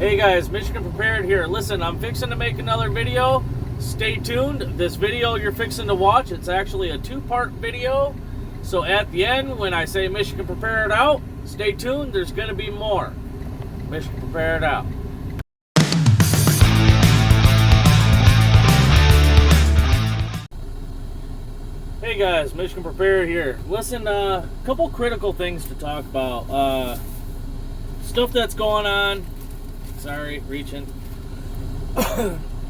Hey guys, Michigan Prepared here. Listen, I'm fixing to make another video. Stay tuned. This video you're fixing to watch, it's actually a two-part video. So at the end, when I say Michigan Prepared out, stay tuned. There's going to be more. Michigan Prepared out. Hey guys, Michigan Prepared here. Listen, a couple critical things to talk about. Stuff that's going on. Sorry, reaching.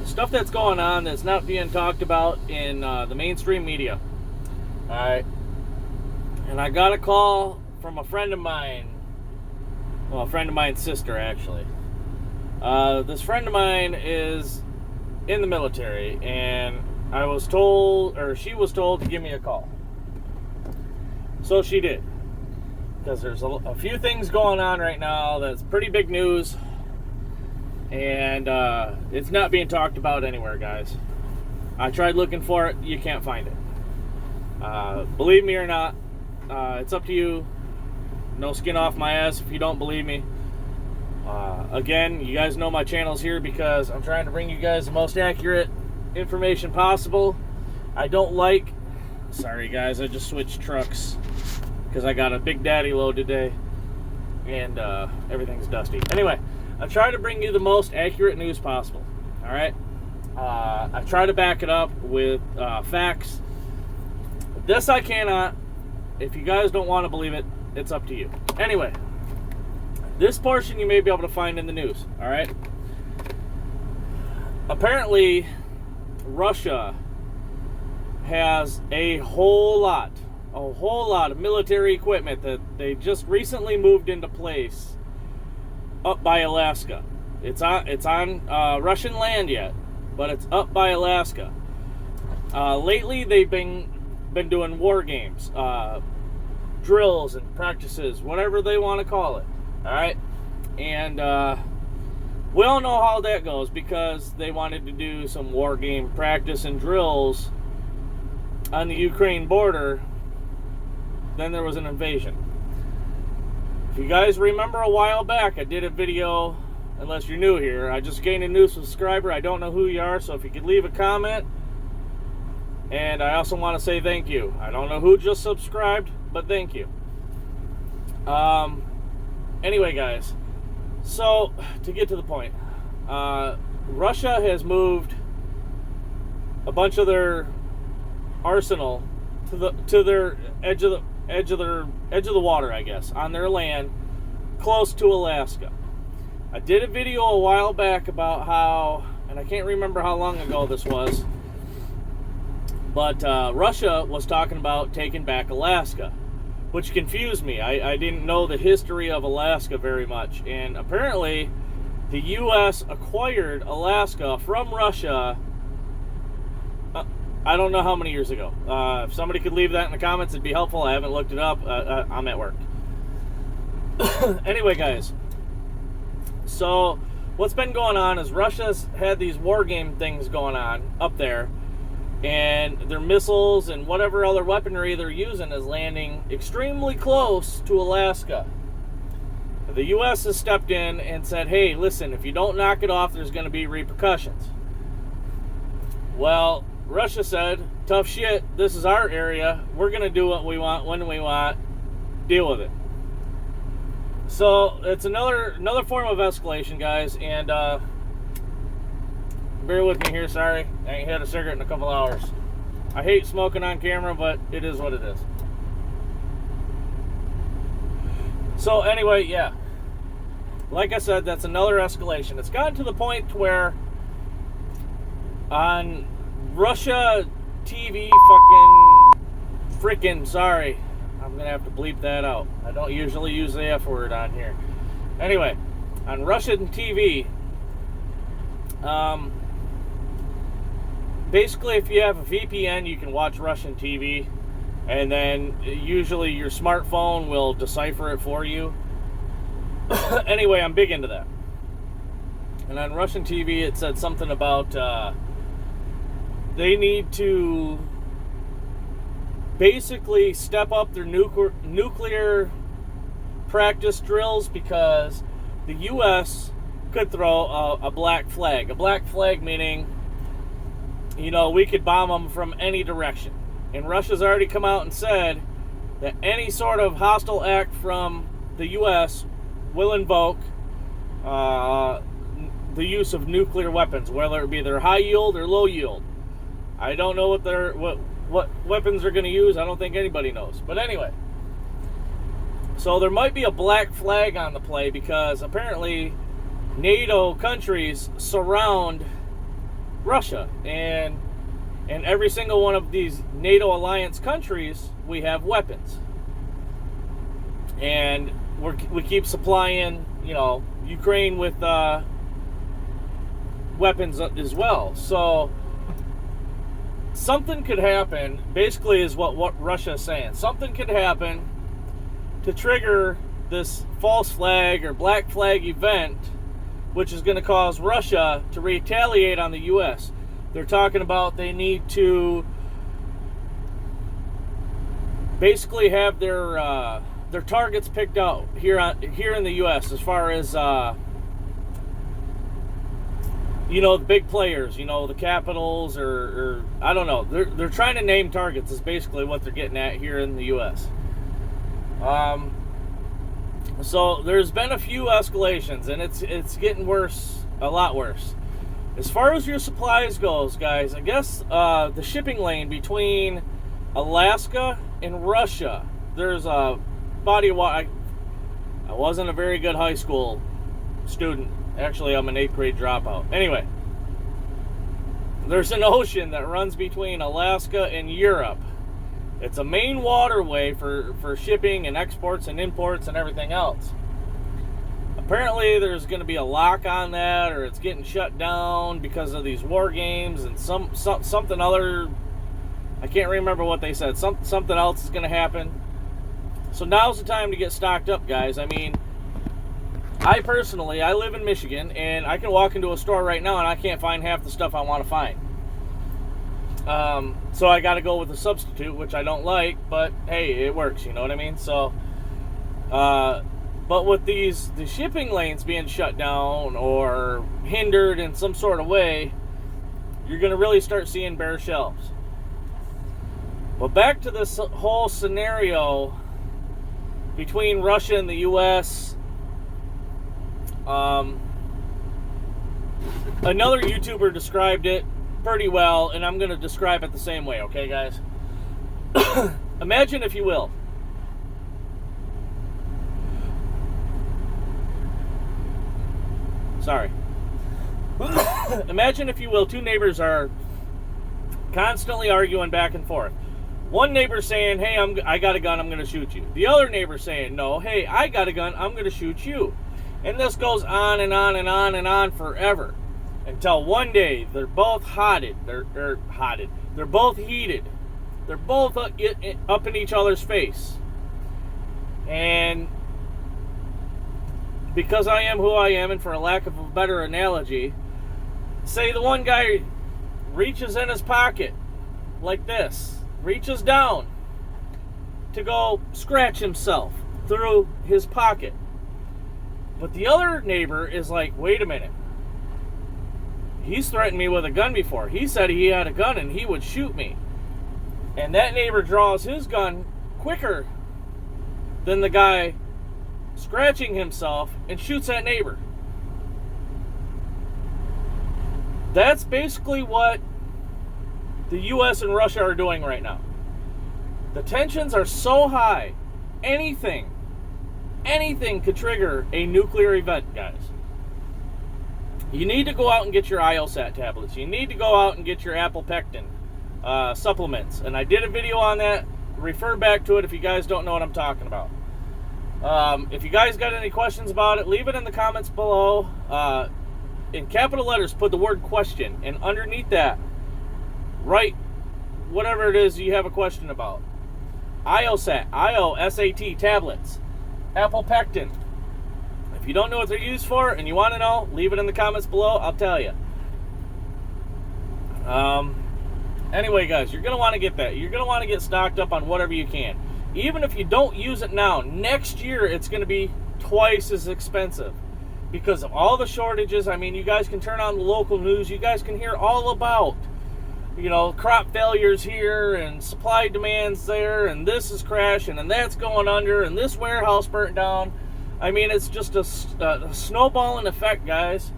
Stuff that's going on that's not being talked about in the mainstream media. Alright. And I got a call from a friend of mine. Well, a friend of mine's sister, actually. This friend of mine is in the military, and I was told, or she was told, to give me a call. So she did. Because there's a few things going on right now that's pretty big news. And it's not being talked about anywhere, guys. I tried looking for it. You can't find it. Believe me or not, it's up to you. No skin off my ass if you don't believe me. Again, you guys know my channel's here because I'm trying to bring you guys the most accurate information possible. I don't like... Sorry, guys. I just switched trucks because I got a Big Daddy load today. And everything's dusty. Anyway, I try to bring you the most accurate news possible. Alright? I try to back it up with facts. This I cannot. If you guys don't want to believe it, it's up to you. Anyway, this portion you may be able to find in the news. Alright? Apparently, Russia has a whole lot of military equipment that they just recently moved into place up by Alaska. It's on Russian land yet, but it's up by Alaska. Lately, they've been doing war games, drills and practices, whatever they want to call it. All right, and we all know how that goes because they wanted to do some war game practice and drills on the Ukraine border. Then there was an invasion. If you guys remember a while back, I did a video, unless you're new here, I just gained a new subscriber. I don't know who you are, so if you could leave a comment. And I also want to say thank you. I don't know who just subscribed, but thank you. Anyway, guys, so to get to the point, Russia has moved a bunch of their arsenal to their edge of the water, I guess, on their land, close to Alaska. I did a video a while back about how, and I can't remember how long ago this was, but Russia was talking about taking back Alaska, which confused me. I didn't know the history of Alaska very much, and apparently the U.S. acquired Alaska from Russia. I don't know how many years ago. If somebody could leave that in the comments, it'd be helpful. I haven't looked it up. I'm at work. Anyway, guys. So, what's been going on is Russia's had these war game things going on up there. And their missiles and whatever other weaponry they're using is landing extremely close to Alaska. The U.S. has stepped in and said, hey, listen, if you don't knock it off, there's going to be repercussions. Well, Russia said, tough shit, this is our area. We're going to do what we want, when we want. Deal with it. So, it's another form of escalation, guys. And, bear with me here, sorry. I ain't had a cigarette in a couple hours. I hate smoking on camera, but it is what it is. So, anyway, yeah. Like I said, that's another escalation. It's gotten to the point where on Russia TV sorry, I'm gonna have to bleep that out. I don't usually use the F word on here. Anyway, on Russian TV, basically if you have a VPN, you can watch Russian TV, and then usually your smartphone will decipher it for you. Anyway, I'm big into that. And on Russian TV, it said something about they need to basically step up their nuclear practice drills because the U.S. could throw a black flag. A black flag meaning, we could bomb them from any direction. And Russia's already come out and said that any sort of hostile act from the U.S. will invoke the use of nuclear weapons, whether it be their high yield or low yield. I don't know what weapons they're going to use. I don't think anybody knows. But anyway, so there might be a black flag on the play because apparently NATO countries surround Russia, and in every single one of these NATO alliance countries, we have weapons, and we keep supplying, Ukraine with weapons as well. So something could happen. Basically, is what Russia is saying. Something could happen to trigger this false flag or black flag event, which is going to cause Russia to retaliate on the U.S. They're talking about they need to basically have their targets picked out here in the U.S. as far as the big players, the capitals or I don't know. They're trying to name targets is basically what they're getting at here in the U.S. So there's been a few escalations, and it's getting worse, a lot worse. As far as your supplies goes, guys, I guess the shipping lane between Alaska and Russia, there's a body of water. I wasn't a very good high school student. Actually, I'm an 8th grade dropout. Anyway, there's an ocean that runs between Alaska and Europe. It's a main waterway for shipping and exports and imports and everything else. Apparently, there's going to be a lock on that, or it's getting shut down because of these war games and something other. I can't remember what they said. Something else is going to happen. So now's the time to get stocked up, guys. I mean, I live in Michigan, and I can walk into a store right now and I can't find half the stuff I want to find. So I got to go with a substitute, which I don't like, but hey, it works, you know what I mean? So, but with the shipping lanes being shut down or hindered in some sort of way, you're going to really start seeing bare shelves. But back to this whole scenario between Russia and the U.S., another YouTuber described it pretty well, and I'm going to describe it the same way, okay, guys? Imagine, if you will, imagine, if you will, two neighbors are constantly arguing back and forth. One neighbor saying, hey, I got a gun, I'm going to shoot you. The other neighbor saying, no, hey, I got a gun, I'm going to shoot you. And this goes on and on and on and on forever. Until one day, they're both hotted. They're both heated. They're both up in each other's face. And because I am who I am, and for a lack of a better analogy, say the one guy reaches in his pocket like this, reaches down to go scratch himself through his pocket. But the other neighbor is like, wait a minute. He's threatened me with a gun before. He said he had a gun and he would shoot me. And that neighbor draws his gun quicker than the guy scratching himself and shoots that neighbor. That's basically what the U.S. and Russia are doing right now. The tensions are so high, anything could trigger a nuclear event, guys. You need to go out and get your IOSAT tablets. You need to go out and get your Apple Pectin supplements. And I did a video on that. Refer back to it if you guys don't know what I'm talking about. If you guys got any questions about it, leave it in the comments below. In capital letters, put the word question. And underneath that, write whatever it is you have a question about. IOSAT, IOSAT tablets, Apple Pectin. If you don't know what they're used for and you want to know, leave it in the comments below. I'll tell you. Anyway, guys, you're going to want to get that. You're going to want to get stocked up on whatever you can. Even if you don't use it now, next year it's going to be twice as expensive. because of all the shortages. I mean, you guys can turn on the local news. You guys can hear all about, crop failures here and supply demands there, and this is crashing and that's going under and this warehouse burnt down. I mean, it's just a snowballing effect, guys.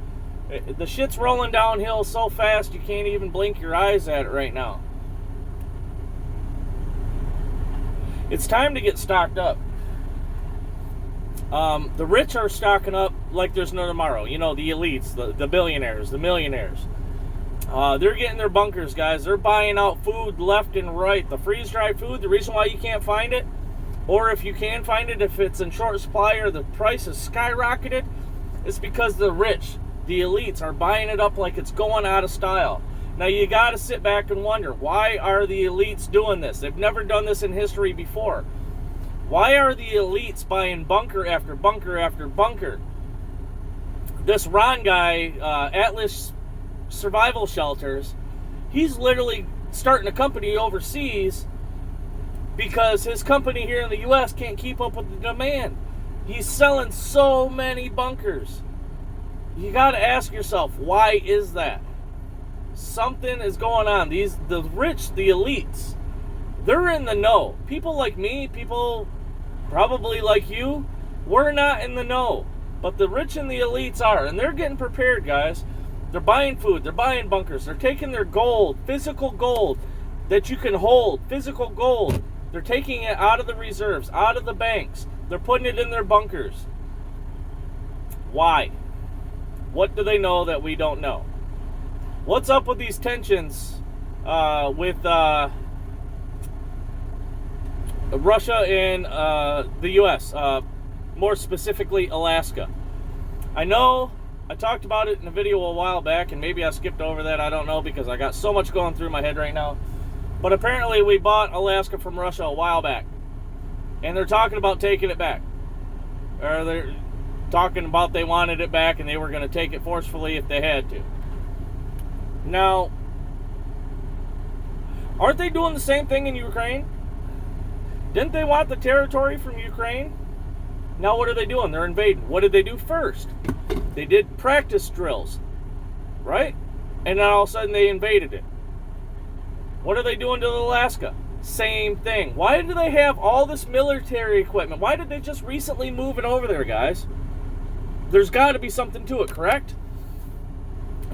The shit's rolling downhill so fast you can't even blink your eyes at it right now. It's time to get stocked up. The rich are stocking up like there's no tomorrow. The elites, the billionaires, the millionaires. They're getting their bunkers, guys. They're buying out food left and right. The freeze-dried food, the reason why you can't find it, or if you can find it, if it's in short supply or the price is skyrocketed, it's because the rich, the elites, are buying it up like it's going out of style. Now, you got to sit back and wonder, why are the elites doing this? They've never done this in history before. Why are the elites buying bunker after bunker after bunker? This Ron guy, Atlas Survival Shelters, he's literally starting a company overseas because his company here in the U.S. can't keep up with the demand. He's selling so many bunkers. You got to ask yourself, why is that? Something is going on. The rich, the elites, they're in the know. People like me, people probably like you, we're not in the know. But the rich and the elites are, and they're getting prepared, guys. They're buying food, they're buying bunkers, they're taking their gold, physical gold that you can hold, physical gold. They're taking it out of the reserves, out of the banks. They're putting it in their bunkers. Why? What do they know that we don't know? What's up with these tensions with Russia and the U.S., more specifically Alaska? I know I talked about it in a video a while back, and maybe I skipped over that. I don't know, because I got so much going through my head right now. But apparently we bought Alaska from Russia a while back, and they're talking about taking it back. Or they're talking about they wanted it back and they were going to take it forcefully if they had to. Now, aren't they doing the same thing in Ukraine? Didn't they want the territory from Ukraine? Now what are they doing? They're invading. What did they do first? They did practice drills, right? And then all of a sudden they invaded it. What are they doing to Alaska? Same thing. Why do they have all this military equipment? Why did they just recently move it over there, guys? There's got to be something to it, correct?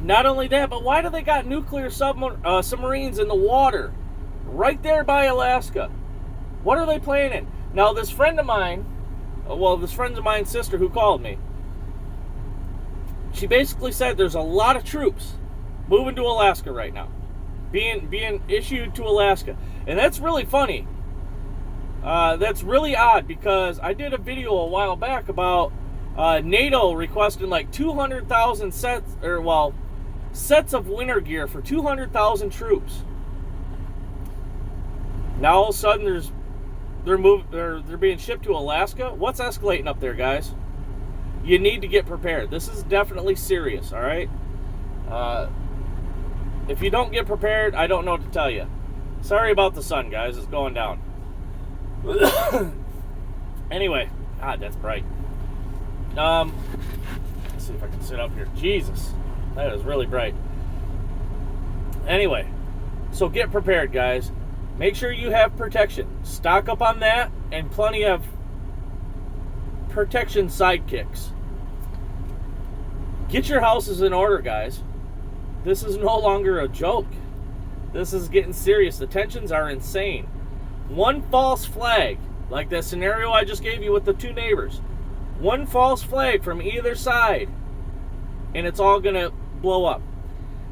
Not only that, but why do they got nuclear submarines in the water right there by Alaska? What are they planning? Now, this friend of mine, this friend of mine's sister who called me, she basically said there's a lot of troops moving to Alaska right now, being issued to Alaska. And that's really funny. That's really odd, because I did a video a while back about NATO requesting like 200,000 sets of winter gear for 200,000 troops. Now all of a sudden they're being shipped to Alaska. What's escalating up there, guys? You need to get prepared. This is definitely serious, all right? If you don't get prepared, I don't know what to tell you. Sorry about the sun, guys. It's going down. Anyway, God, that's bright. Let's see if I can sit up here. Jesus, that is really bright. Anyway, so get prepared, guys. Make sure you have protection. Stock up on that, and plenty of protection sidekicks. Get your houses in order, guys. This is no longer a joke. This is getting serious. The tensions are insane. One false flag, like that scenario I just gave you with the two neighbors. One false flag from either side, and it's all going to blow up.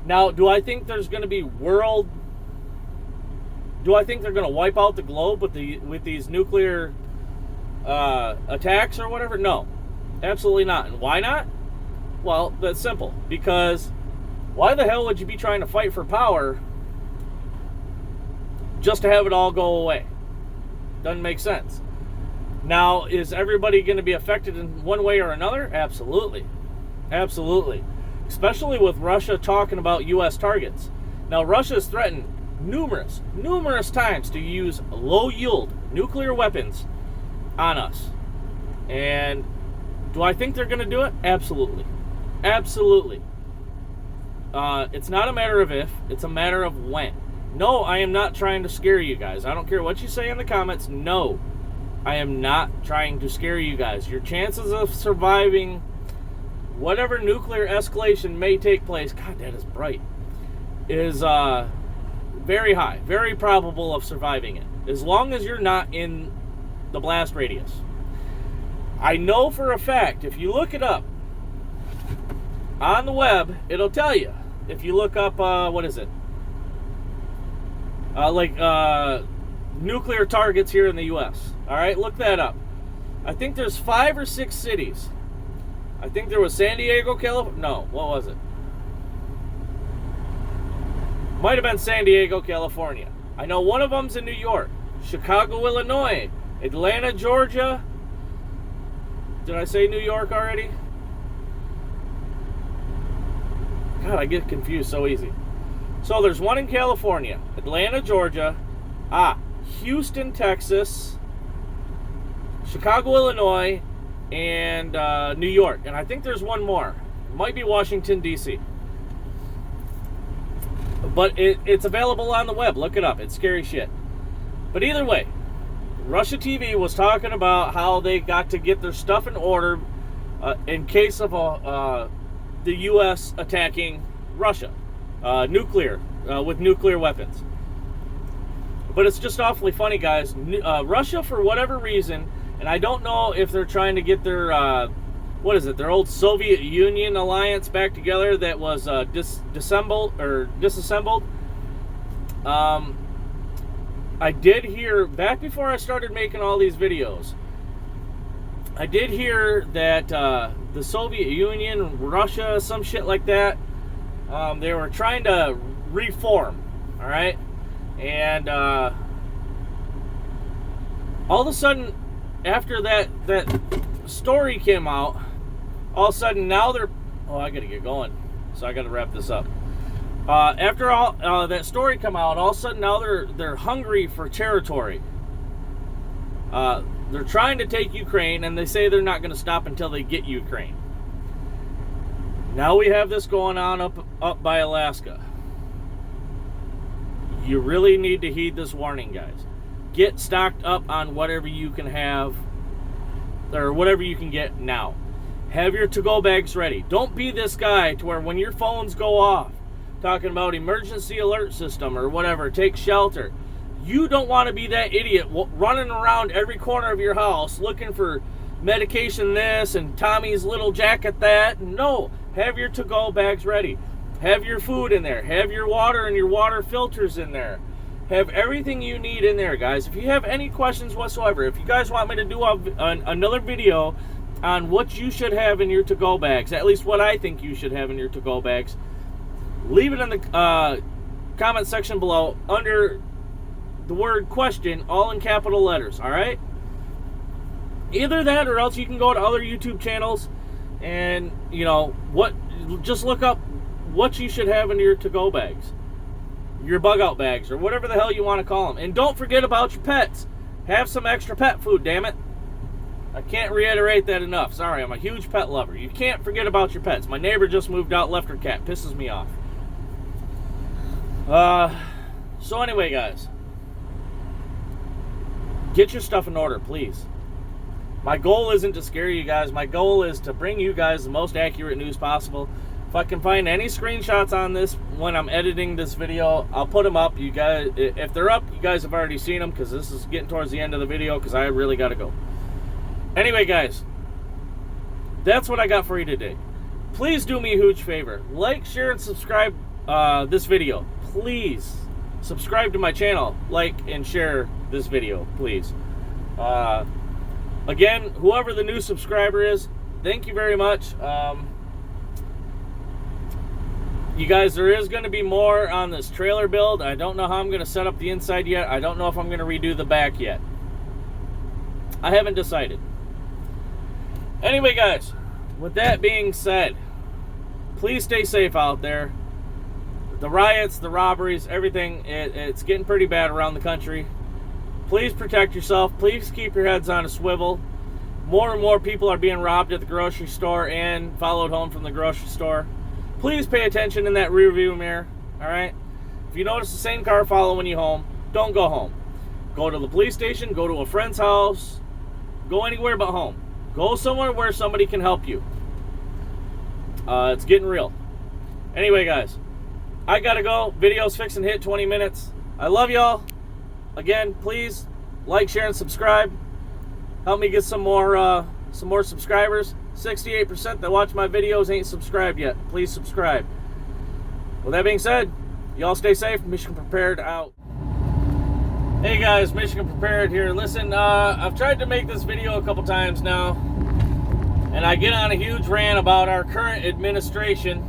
Now, do I think there's going to be do I think they're going to wipe out the globe with these nuclear attacks or whatever? No, absolutely not. And why not? Well, that's simple. Because why the hell would you be trying to fight for power just to have it all go away? Doesn't make sense. Now, is everybody going to be affected in one way or another? Absolutely. Absolutely. Especially with Russia talking about U.S. targets. Now, Russia has threatened numerous times to use low-yield nuclear weapons on us. And Do I think they're going to do it? Absolutely. Absolutely. It's not a matter of if, it's a matter of when. No, I am not trying to scare you guys. I don't care what you say in the comments. No, I am not trying to scare you guys. Your chances of surviving whatever nuclear escalation may take place, God, that is bright, is very high, very probable of surviving it, as long as you're not in the blast radius. I know for a fact, if you look it up on the web, it'll tell you. If you look up, what is it? Nuclear targets here in the U.S. All right, look that up. I think there's 5 or 6 cities. I think there was San Diego, California. No, what was it? Might have been San Diego, California. I know one of them's in New York. Chicago, Illinois. Atlanta, Georgia. Did I say New York already? God, I get confused so easy. So there's one in California, Atlanta, Georgia, Houston, Texas, Chicago, Illinois, and New York. And I think there's one more. It might be Washington, D.C. But it's available on the web. Look it up. It's scary shit. But either way, Russia TV was talking about how they got to get their stuff in order in case of the U.S. attacking Russia, with nuclear weapons. But it's just awfully funny, guys. Russia, for whatever reason, and I don't know if they're trying to get their, their old Soviet Union alliance back together that was disassembled. I did hear, back before I started making all these videos, I did hear that the Soviet Union, Russia, some shit like that, they were trying to reform, all right? And all of a sudden, after that story came out, all of a sudden now they're... Oh, I gotta get going, so I gotta wrap this up. After all that story come out, all of a sudden now they're hungry for territory. They're trying to take Ukraine, and they say they're not going to stop until they get Ukraine. Now we have this going on up by Alaska. You really need to heed this warning, guys. Get stocked up on whatever you can have, or whatever you can get now. Have your to-go bags ready. Don't be this guy to where when your phones go off, talking about emergency alert system or whatever, take shelter. You don't want to be that idiot running around every corner of your house looking for medication this and Tommy's little jacket that. No, have your to-go bags ready. Have your food in there. Have your water and your water filters in there. Have everything you need in there, guys. If you have any questions whatsoever, if you guys want me to do another video on what you should have in your to-go bags, at least what I think you should have in your to-go bags, leave it in the comment section below under the word question, all in capital letters, all right? Either that, or else you can go to other YouTube channels and, just look up what you should have in your to-go bags, your bug-out bags, or whatever the hell you want to call them. And don't forget about your pets. Have some extra pet food, damn it. I can't reiterate that enough. Sorry, I'm a huge pet lover. You can't forget about your pets. My neighbor just moved out, left her cat. Pisses me off. So anyway, guys, get your stuff in order, please. My goal isn't to scare you guys. My goal is to bring you guys the most accurate news possible. If I can find any screenshots on this when I'm editing this video, I'll put them up. You guys, if they're up, you guys have already seen them, because this is getting towards the end of the video because I really got to go. Anyway, guys, that's what I got for you today. Please do me a huge favor. Like, share, and subscribe this video. Please subscribe to my channel. Like and share this video, please. Again, whoever the new subscriber is, thank you very much. You guys, there is going to be more on this trailer build. I don't know how I'm going to set up the inside yet. I don't know if I'm going to redo the back yet. I haven't decided. Anyway, guys, with that being said, please stay safe out there. The riots, the robberies, everything, it's getting pretty bad around the country. Please protect yourself. Please keep your heads on a swivel. more and more people are being robbed at the grocery store and followed home from the grocery store. Please pay attention in that rear view mirror, all right? If you notice the same car following you home, don't go home. Go to the police station, go to a friend's house, go anywhere but home. Go somewhere where somebody can help you. It's getting real. Anyway, guys, I gotta go. Video's fixing to hit 20 minutes. I love y'all. Again, please like, share, and subscribe. Help me get some more subscribers. 68% that watch my videos ain't subscribed yet. Please subscribe. With that being said, y'all stay safe. Michigan Prepared out. Hey guys, Michigan Prepared here. Listen, I've tried to make this video a couple times now, and I get on a huge rant about our current administration.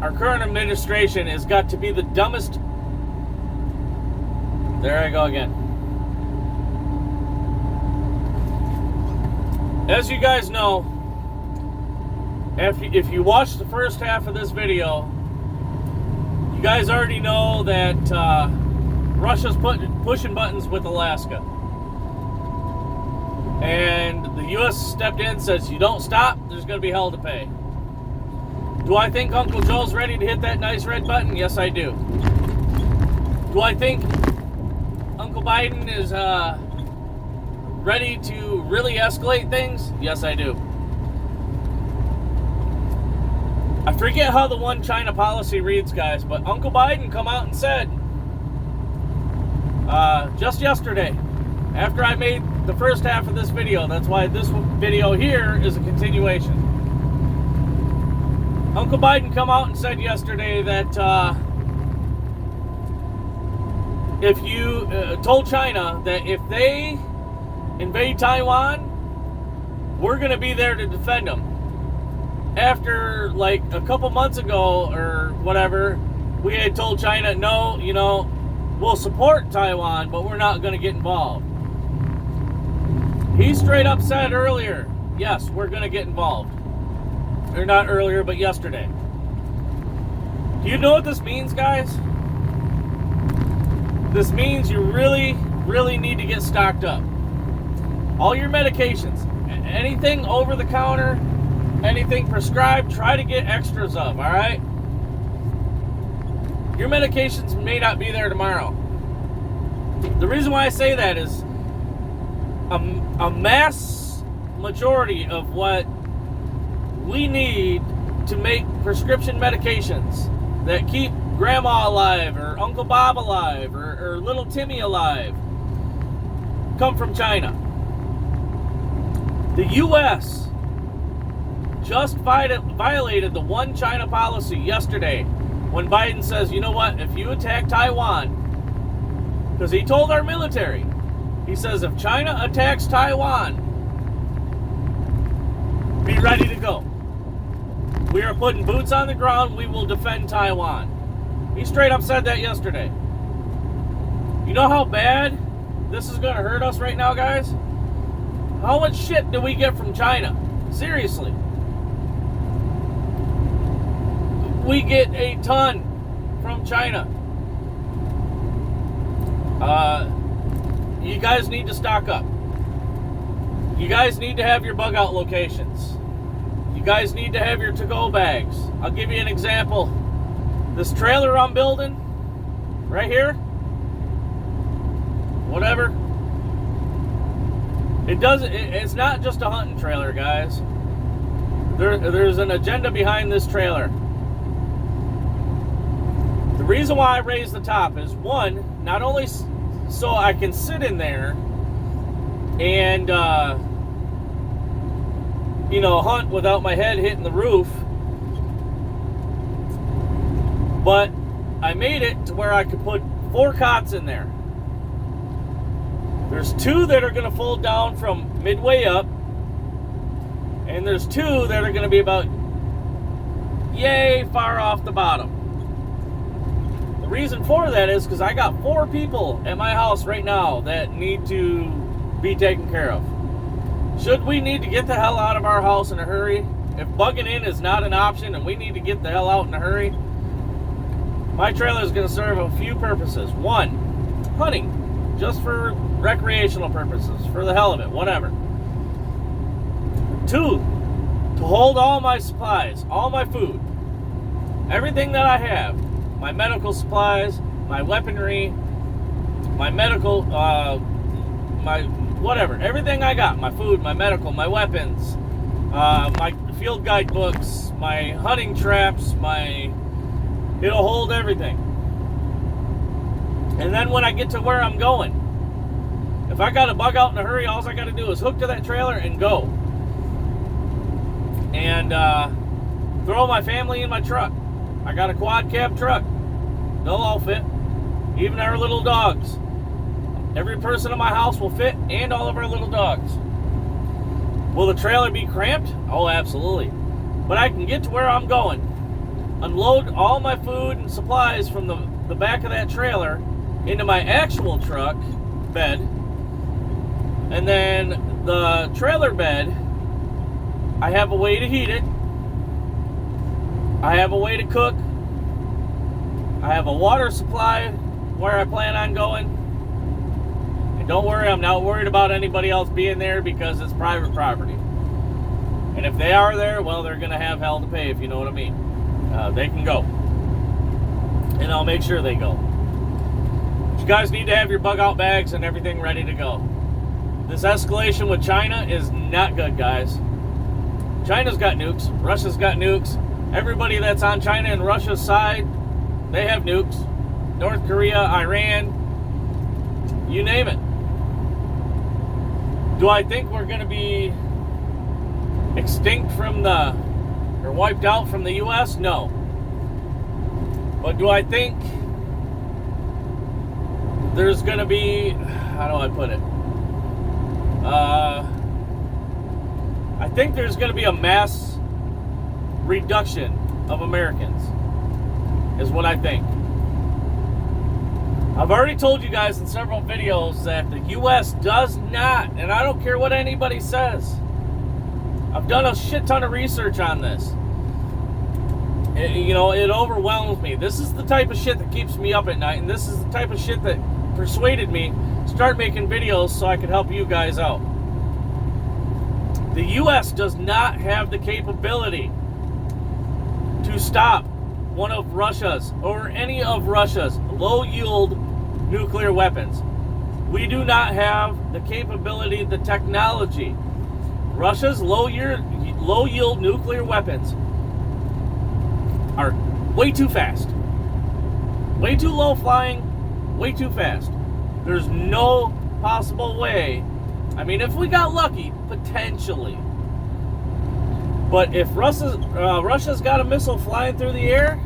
Our current administration has got to be the dumbest. There I go again. As you guys know, if you watch the first half of this video, you guys already know that Russia's pushing buttons with Alaska. And the U.S. stepped in and says, you don't stop, there's going to be hell to pay. Do I think Uncle Joe's ready to hit that nice red button? Yes, I do. Do I think Uncle Biden is ready to really escalate things? Yes, I do. I forget how the one China policy reads, guys, but Uncle Biden come out and said, just yesterday, after I made the first half of this video, that's why this video here is a continuation. Uncle Biden come out and said yesterday that if you told China that if they invade Taiwan, we're going to be there to defend them. After like a couple months ago or whatever, we had told China, no, you know, we'll support Taiwan, but we're not going to get involved. He straight up said earlier, yes, we're going to get involved. Or not earlier, but yesterday. Do you know what this means, guys? This means you really, really need to get stocked up. All your medications, anything over the counter, anything prescribed, try to get extras of, all right? Your medications may not be there tomorrow. The reason why I say that is a mass majority of what we need to make prescription medications that keep Grandma alive or Uncle Bob alive or little Timmy alive come from China. The U.S. just violated the one China policy yesterday when Biden says, you know what, if you attack Taiwan, because he told our military, he says if China attacks Taiwan, be ready to go. We are putting boots on the ground. We will defend Taiwan. He straight up said that yesterday. You know how bad this is going to hurt us right now, guys? How much shit do we get from China? Seriously. We get a ton from China. You guys need to stock up. You guys need to have your bug out locations. You guys need to have your to-go bags. I'll give you an example. This trailer I'm building, right here, whatever, it's not just a hunting trailer, guys. There's an agenda behind this trailer. The reason why I raised the top is, one, not only so I can sit in there and hunt without my head hitting the roof, but I made it to where I could put 4 cots in there. There's 2 that are going to fold down from midway up, and there's 2 that are going to be about yay far off the bottom. The reason for that is because I got 4 people at my house right now that need to be taken care of. Should we need to get the hell out of our house in a hurry, if bugging in is not an option and we need to get the hell out in a hurry, my trailer is going to serve a few purposes. One, hunting, just for recreational purposes, for the hell of it, whatever. 2, to hold all my supplies, all my food, everything that I have, my medical supplies, my weaponry, my medical, my whatever, everything I got, my food, my medical, my weapons, my field guide books, my hunting traps, it'll hold everything. And then when I get to where I'm going, if I got to bug out in a hurry, all I got to do is hook to that trailer and go. And throw my family in my truck. I got a quad cab truck. They'll all fit. Even our little dogs. Every person in my house will fit, and all of our little dogs. Will the trailer be cramped? Oh, absolutely. But I can get to where I'm going, unload all my food and supplies from the back of that trailer into my actual truck bed, and then the trailer bed, I have a way to heat it. I have a way to cook. I have a water supply where I plan on going. And don't worry, I'm not worried about anybody else being there because it's private property. And if they are there, well, they're going to have hell to pay, if you know what I mean. They can go. And I'll make sure they go. But you guys need to have your bug out bags and everything ready to go. This escalation with China is not good, guys. China's got nukes. Russia's got nukes. Everybody that's on China and Russia's side, they have nukes. North Korea, Iran, you name it. Do I think we're going to be extinct from or wiped out from the U.S.? No. But do I think there's going to be, how do I put it? I think there's going to be a mass reduction of Americans, is what I think. I've already told you guys in several videos that the U.S. does not, and I don't care what anybody says, I've done a shit ton of research on this. It overwhelms me. This is the type of shit that keeps me up at night, and this is the type of shit that persuaded me to start making videos so I could help you guys out. The U.S. does not have the capability to stop one of Russia's or any of Russia's low-yield nuclear weapons. We do not have the capability, the technology. Russia's low-yield nuclear weapons are way too fast. Way too low-flying, way too fast. There's no possible way. I mean, if we got lucky, potentially. But if Russia's got a missile flying through the air,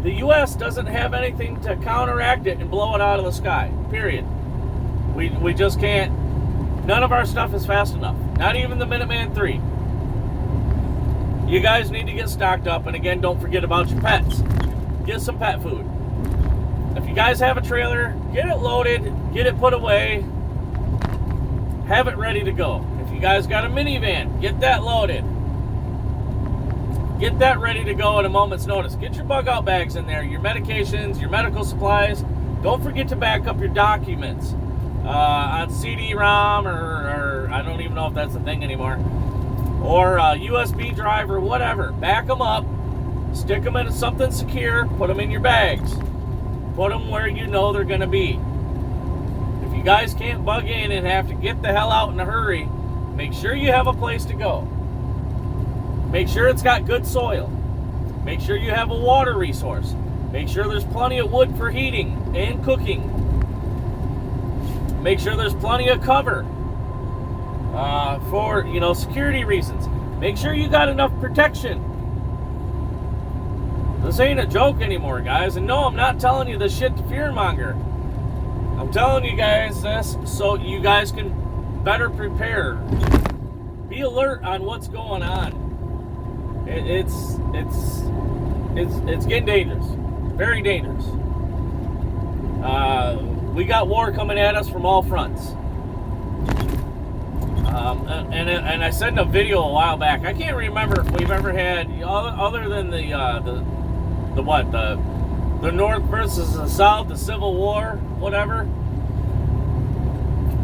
the U.S. doesn't have anything to counteract it and blow it out of the sky. Period. We just can't. None of our stuff is fast enough. Not even the Minuteman III. You guys need to get stocked up. And again, don't forget about your pets. Get some pet food. If you guys have a trailer, get it loaded, get it put away, have it ready to go. If you guys got a minivan, get that loaded. Get that ready to go at a moment's notice. Get your bug out bags in there, your medications, your medical supplies. Don't forget to back up your documents on CD-ROM or I don't even know if that's a thing anymore, or a USB drive or whatever. Back them up, stick them into something secure, put them in your bags. Put them where you know they're going to be. If you guys can't bug in and have to get the hell out in a hurry, make sure you have a place to go. Make sure it's got good soil. Make sure you have a water resource. Make sure there's plenty of wood for heating and cooking. Make sure there's plenty of cover for, security reasons. Make sure you got enough protection. This ain't a joke anymore, guys. And no, I'm not telling you this shit to fearmonger. I'm telling you guys this so you guys can better prepare. Be alert on what's going on. It's getting dangerous. Very dangerous. We got war coming at us from all fronts. And I said in a video a while back, I can't remember if we've ever had, other than the North versus the South, the Civil War, whatever.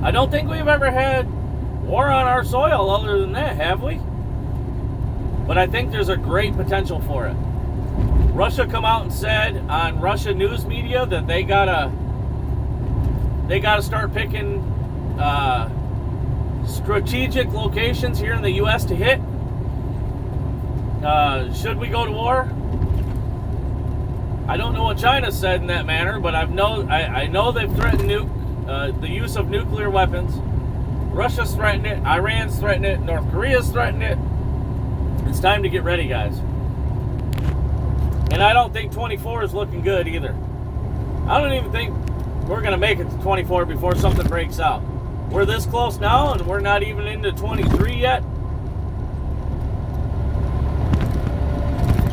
I don't think we've ever had war on our soil other than that, have we? But I think there's a great potential for it. Russia come out and said on Russia news media that they gotta start picking strategic locations here in the U.S. to hit. Should we go to war? I don't know what China said in that manner, but I know they've threatened the use of nuclear weapons. Russia's threatened it, Iran's threatened it, North Korea's threatened it. It's time to get ready, guys. And I don't think 24 is looking good either. I don't even think we're going to make it to 24 before something breaks out. We're this close now, and we're not even into 23 yet.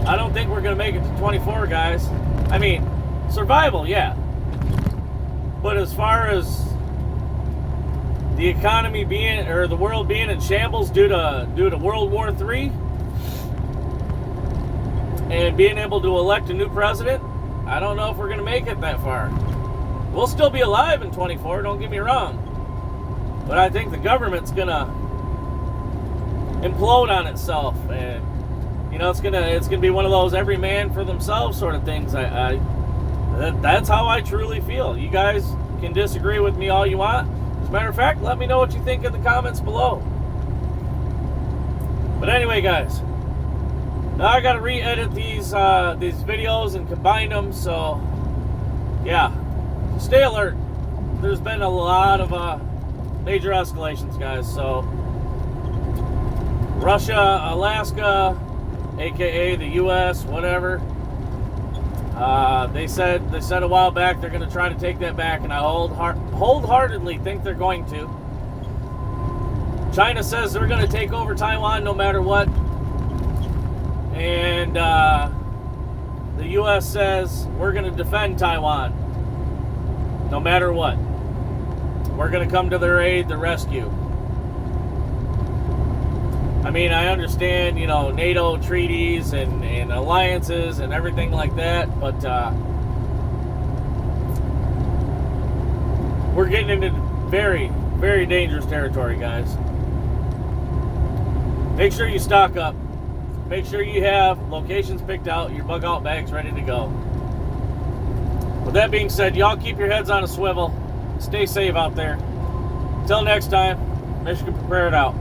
I don't think we're going to make it to 24, guys. I mean, survival, yeah. But as far as the economy being, or the world being in shambles due to World War III, and being able to elect a new president, I don't know if we're going to make it that far. We'll still be alive in 24, don't get me wrong. But I think the government's going to implode on itself, and you know, it's gonna be one of those every man for themselves sort of things. That's how I truly feel. You guys can disagree with me all you want. As a matter of fact, let me know what you think in the comments below. But anyway, guys, now I gotta re-edit these videos and combine them. So yeah, stay alert. There's been a lot of major escalations, guys. So Russia, Alaska, aka the U.S., whatever. They said a while back they're going to try to take that back, and I wholeheartedly think they're going to. China says they're going to take over Taiwan no matter what, and the U.S. says we're going to defend Taiwan no matter what. We're going to come to their aid, the rescue. I mean, I understand, you know, NATO treaties and alliances and everything like that, but we're getting into very, very dangerous territory, guys. Make sure you stock up. Make sure you have locations picked out, your bug out bags ready to go. With that being said, y'all keep your heads on a swivel. Stay safe out there. Until next time, Michigan Prepared out.